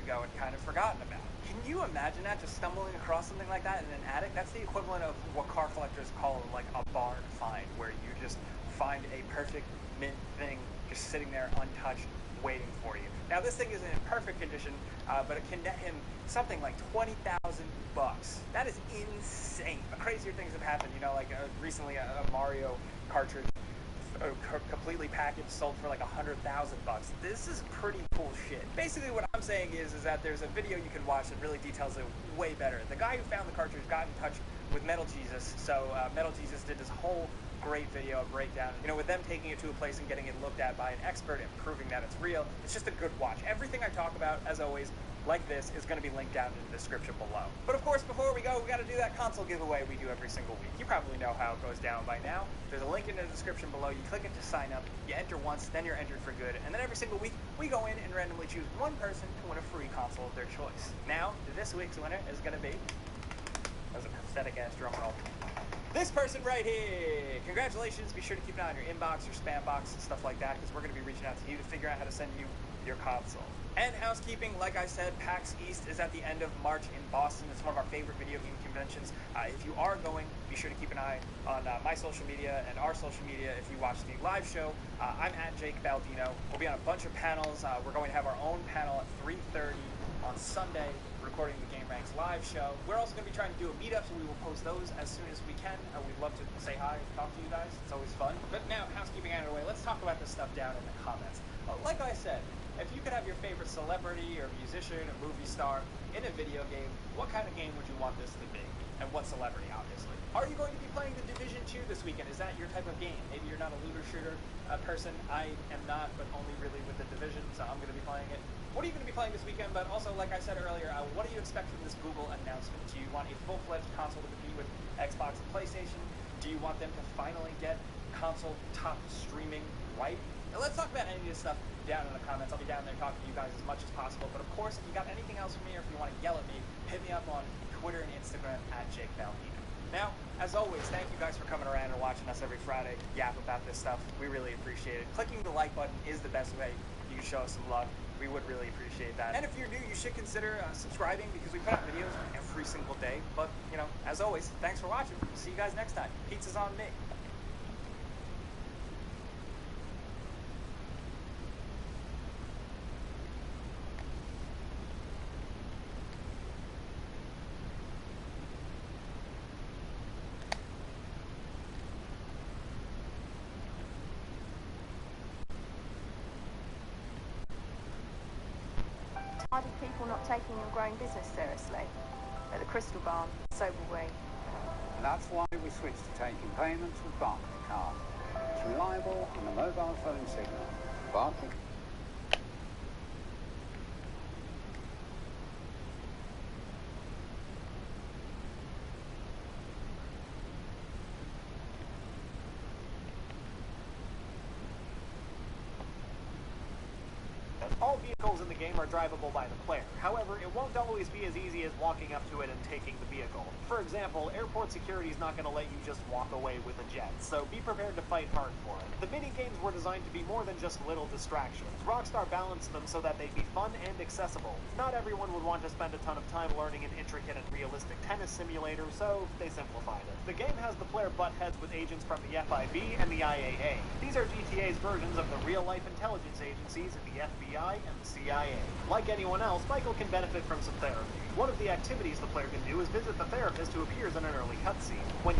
ago and kind of forgotten about. Can you imagine that, just stumbling across something like that in an attic? That's the equivalent of what car collectors call like a barn find, where you just find a perfect mint thing just sitting there untouched, waiting for you. Now this thing isn't in perfect condition, but it can net him something like 20,000 bucks. That is insane. Crazier things have happened, you know, like recently a Mario cartridge completely packaged sold for like 100,000 bucks. This is pretty cool shit. Basically what I'm saying is that there's a video you can watch that really details it way better. The guy who found the cartridge got in touch with Metal Jesus, so Metal Jesus did this whole great video, a breakdown, you know, with them taking it to a place and getting it looked at by an expert and proving that it's real. It's just a good watch. Everything I talk about, as always, like this, is going to be linked down in the description below. But of course, before we go, we got to do that console giveaway we do every single week. You probably know how it goes down by now. There's a link in the description below. You click it to sign up. You enter once, then you're entered for good. And then every single week, we go in and randomly choose one person to win a free console of their choice. Now, this week's winner is going to be... That was a pathetic-ass drum roll. This person right here! Congratulations! Be sure to keep an eye on your inbox, your spam box, and stuff like that, because we're going to be reaching out to you to figure out how to send you your console. And housekeeping, like I said, PAX East is at the end of March in Boston. It's one of our favorite video game conventions. If you are going, be sure to keep an eye on my social media and our social media if you watch the live show. I'm at Jake Baldino. We'll be on a bunch of panels. We're going to have our own panel at 3:30 on Sunday, recording the Game Ranks live show. We're also going to be trying to do a meetup, so we will post those as soon as we can. We'd love to say hi, talk to you guys. It's always fun. But now, housekeeping out of the way, let's talk about this stuff down in the comments. Like I said, if you could have your favorite celebrity or musician or movie star in a video game, what kind of game would you want this to be? And what celebrity, obviously? Are you going to be playing The Division 2 this weekend? Is that your type of game? Maybe you're not a looter shooter person. I am not, but only really with The Division, so I'm going to be playing it. What are you going to be playing this weekend? But also, like I said earlier, what do you expect from this Google announcement? Do you want a full-fledged console to compete with Xbox and PlayStation? Do you want them to finally get console top streaming right? Now, let's talk about any of this stuff down in the comments. I'll be down there talking to you guys as much as possible. But of course, if you got anything else from me, or if you want to yell at me, hit me up on Twitter and Instagram at Jake Baldino. Now, as always, thank you guys for coming around and watching us every Friday yap about this stuff. We really appreciate it. Clicking the like button is the best way you can show us some love. We would really appreciate that. And if you're new, you should consider subscribing, because we put out videos every single day. But, you know, as always, thanks for watching. See you guys next time. Pizza's on me. Why do people not taking your growing business seriously? At the Crystal Barn, so will we. And that's why we switched to taking payments with Barclaycard. It's reliable on a mobile phone signal. Barclaycard. All vehicles in the game are drivable by the player. However, it won't always be as easy as walking up to it and taking the vehicle. For example, airport security is not going to let you just walk away with a jet, so be prepared to fight hard for it. The mini-games were designed to be more than just little distractions. Rockstar balanced them so that they'd be fun and accessible. Not everyone would want to spend a ton of time learning an intricate and realistic tennis simulator, so they simplified it. The game has the player butt heads with agents from the FIB and the IAA. These are GTA's versions of the real-life intelligence agencies in the FBI and the CIA. Like anyone else, Michael can benefit from some therapy. One of the activities the player can do is visit the therapist who appears in an early cutscene. When